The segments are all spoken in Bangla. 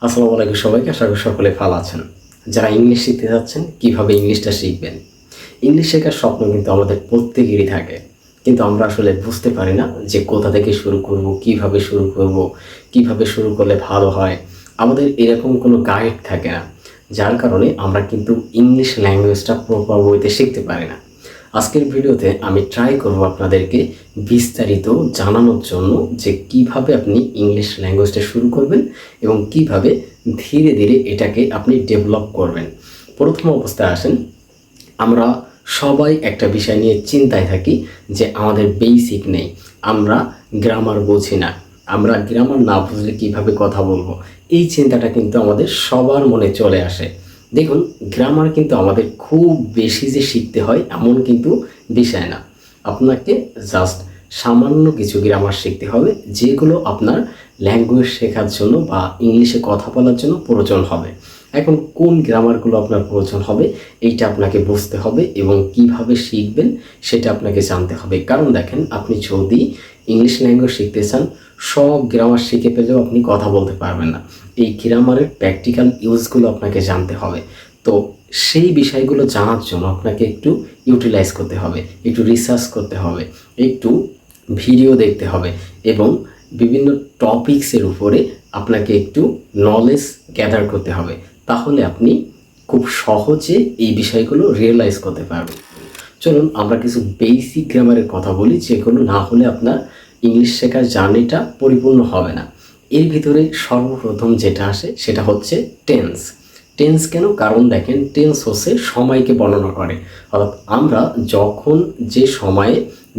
আসসালামু আলাইকুম সবাইকে। আশা করি সকলে ভালো আছেন। যারা ইংলিশ শিখতে যাচ্ছেন কিভাবে ইংলিশটা শিখবেন, ইংলিশ শেখার স্বপ্ন কিন্তু আমাদের প্রত্যেকেরই থাকে, কিন্তু আমরা আসলে বুঝতে পারি না যে কোথা থেকে শুরু করব, কিভাবে শুরু করব, কিভাবে শুরু করলে ভালো হয়। আমাদের এরকম কোনো গাইড থাকে না, যার কারণে আমরা কিন্তু ইংলিশ ল্যাঙ্গুয়েজটা প্রপার ওয়েতে শিখতে পারি না। আজকের ভিডিওতে আমি ট্রাই করব আপনাদেরকে বিস্তারিত জানানোর জন্য যে কিভাবে আপনি ইংলিশ ল্যাঙ্গুয়েজটা শুরু করবেন এবং কিভাবে ধীরে ধীরে এটাকে আপনি ডেভেলপ করবেন। প্রথম অবস্থায় আসেন, আমরা সবাই একটা বিষয় নিয়ে চিন্তায় থাকি যে আমাদের বেসিক নেই, আমরা গ্রামার বুঝি না, আমরা গ্রামার না বুঝলে কিভাবে কথা বলবো। এই চিন্তাটা কিন্তু আমাদের সবার মনে চলে আসে। দেখুন, গ্রামার কিন্তু আমাদের খুব বেশি যে শিখতে হয় এমন কিন্তু বিষয় না। আপনাকে জাস্ট সামান্য কিছু গ্রামার শিখতে হবে, যেগুলো আপনার ল্যাঙ্গুয়েজ শেখার জন্য বা ইংলিশে কথা বলার জন্য প্রয়োজন হবে। এখন কোন গ্রামারগুলো আপনার প্রয়োজন হবে এইটা আপনাকে বুঝতে হবে এবং কিভাবে শিখবেন সেটা আপনাকে জানতে হবে। কারণ দেখেন, আপনি যদি ইংলিশ ল্যাঙ্গুয়েজ শিখতে চান, সব গ্রামার শিখে পেলেও আপনি কথা বলতে পারবেন না। এই গ্রামারের প্র্যাকটিক্যাল ইউজগুলো আপনাকে জানতে হবে। তো সেই বিষয়গুলো জানার জন্য আপনাকে একটু ইউটিলাইজ করতে হবে, একটু রিসার্চ করতে হবে, একটু ভিডিও দেখতে হবে এবং বিভিন্ন টপিকসের উপরে আপনাকে একটু নলেজ গ্যাদার করতে হবে। তাহলে আপনি খুব সহজে এই বিষয়গুলো রিয়েলাইজ করতে পারবেন। চলুন আমরা কিছু বেসিক গ্রামারের কথা বলি, যেগুলো না হলে আপনার ইংলিশ শেখার জার্নিটা পরিপূর্ণ হবে না। এর ভিতরে সর্বপ্রথম যেটা আসে সেটা হচ্ছে টেন্স। টেন্স কেন? কারণ দেখেন, টেন্স হচ্ছে সময়কে বর্ণনা করে। অর্থাৎ আমরা যখন যে সময়ে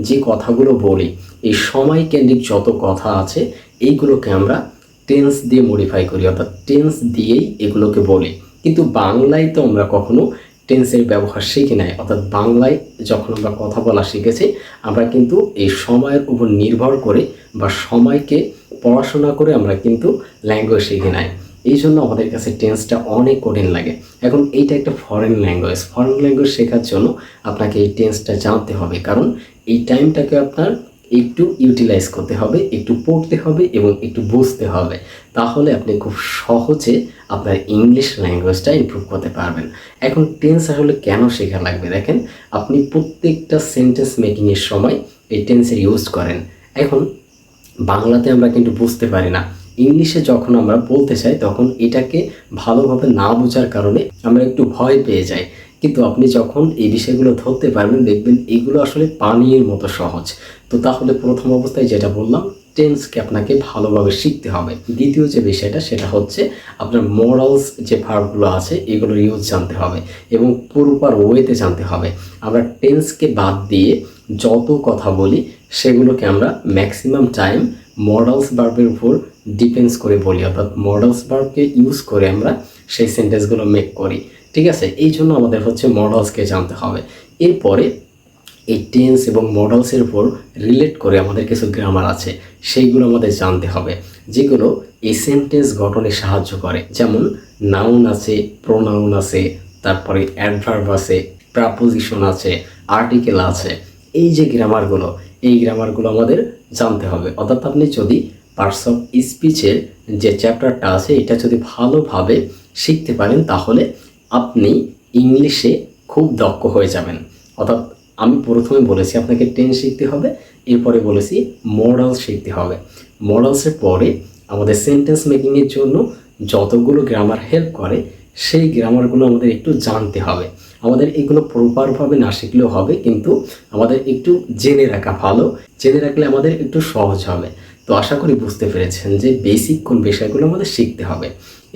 যে কথাগুলো বলি, এই সময় কেন্দ্রিক যত কথা আছে এইগুলোকে আমরা টেন্স দিয়ে মডিফাই করি, অর্থাৎ টেন্স দিয়েই এগুলোকে বলি। কিন্তু বাংলায় তো আমরা কখনো টেন্সের ব্যবহার শিখি নাই। অর্থাৎ বাংলায় যখন আমরা কথা বলা শিখেছি, আমরা কিন্তু এই সময়ের উপর নির্ভর করে বা সময়কে পড়াশোনা করে আমরা কিন্তু ল্যাঙ্গুয়েজ শিখি নাই। এই জন্য আমাদের কাছে টেন্সটা অনেক কঠিন লাগে। এখন এইটা একটা ফরেন ল্যাঙ্গুয়েজ, ফরেন ল্যাঙ্গুয়েজ শেখার জন্য আপনাকে এই টেন্সটা জানতে হবে, কারণ এই টাইমটাকে আপনার একটু ইউটিলাইজ করতে হবে, একটু পড়তে হবে এবং একটু বুঝতে হবে। তাহলে আপনি খুব সহজে আপনার ইংলিশ ল্যাঙ্গুয়েজটা ইমপ্রুভ করতে পারবেন। এখন টেন্স আসলে কেন শেখা লাগবে? দেখেন, আপনি প্রত্যেকটা সেন্টেন্স মেকিংয়ের সময় এই টেন্সের ইউজ করেন। এখন বাংলাতে আমরা কিন্তু বুঝতে পারি না, ইংলিশে যখন আমরা বলতে চাই তখন এটাকে ভালোভাবে না বোঝার কারণে আমরা একটু ভয় পেয়ে যাই। কিন্তু আপনি যখন এই বিষয়গুলো ধরতে পারবেন, দেখবেন এগুলো আসলে পানির মতো সহজ। তো তাহলে প্রথম অবস্থায় যেটা বললাম, টেন্সকে আপনাকে ভালোভাবে শিখতে হবে। দ্বিতীয় যে বিষয়টা সেটা হচ্ছে আপনার মোরালস যে ভার্বগুলো আছে এগুলোর ইউজ জানতে হবে এবং প্রপার ওয়েতে জানতে হবে। আমরা টেন্সকে বাদ দিয়ে যত কথা বলি সেগুলোকে আমরা ম্যাক্সিমাম টাইম মডালস ভার্বের উপর ডিপেন্ডস করে বলি, অর্থাৎ মডালস ভার্বকে ইউজ করে আমরা সেই সেন্টেন্সগুলো মেক করি। ঠিক আছে, এই জন্য আমাদের হচ্ছে মডালসকে জানতে হবে। এরপরে এই টেন্স এবং মডালসের উপর রিলেট করে আমাদের কিছু গ্রামার আছে, সেইগুলো আমাদের জানতে হবে, যেগুলো এই সেন্টেন্স গঠনে সাহায্য করে। যেমন নাউন আছে, প্রোনাউন আছে, তারপরে অ্যাডভার্ব আছে, প্রাপোজিশন আছে, আর্টিকেল আছে। এই যে গ্রামারগুলো, এই গ্রামারগুলো আমাদের জানতে হবে। অর্থাৎ আপনি যদি পার্টস অফ স্পিচের যে চ্যাপ্টারটা আছে এটা যদি ভালোভাবে শিখতে পারেন, তাহলে আপনি ইংলিশে খুব দক্ষ হয়ে যাবেন। অর্থাৎ আমি প্রথমে বলেছি আপনাকে টেন্স শিখতে হবে, এরপরে বলেছি মডালস শিখতে হবে। মডালসের পরে আমাদের সেন্টেন্স মেকিংয়ের জন্য যতগুলো গ্রামার হেল্প করে সেই গ্রামারগুলো আমাদের একটু জানতে হবে। আমাদের এগুলো প্রপারভাবে না শিখলেও হবে, কিন্তু আমাদের একটু জেনে রাখা ভালো, জেনে রাখলে আমাদের একটু সহজ হবে। তো আশা করি বুঝতে পেরেছেন যে বেসিক কোন বিষয়গুলো আমাদের শিখতে হবে।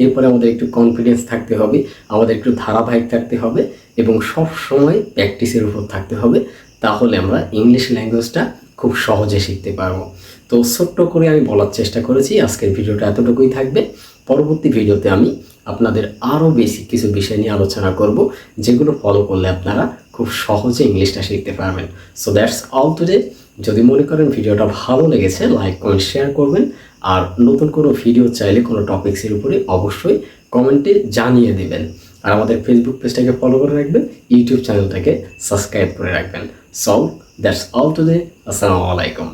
এরপরে আমাদের একটু কনফিডেন্স থাকতে হবে, আমাদের একটু ধারাবাহিক থাকতে হবে এবং সব সময় প্র্যাকটিসের উপর থাকতে হবে। তাহলে আমরা ইংলিশ ল্যাঙ্গুয়েজটা খুব সহজে শিখতে পারবো। তো ছোট্ট করে আমি বলার চেষ্টা করেছি। আজকের ভিডিওটা এতটুকুই থাকবে। পরবর্তী ভিডিওতে আমি আপনাদের আরও বেসিক কিছু বিষয় নিয়ে আলোচনা করব, যেগুলো ফলো করলে আপনারা খুব সহজে ইংলিশটা শিখতে পারবেন। So that's all today. যদি মনে করেন ভিডিওটা ভালো লেগেছে, লাইক কমেন্ট শেয়ার করবেন। আর নতুন কোনো ভিডিও চাইলে কোনো টপিক্সের উপরে অবশ্যই কমেন্টে জানিয়ে দেবেন। আর আমাদের ফেসবুক পেজটাকে ফলো করে রাখবেন, ইউটিউব চ্যানেলটাকে সাবস্ক্রাইব করে রাখবেন। So that's all today. আসসালামু আলাইকুম।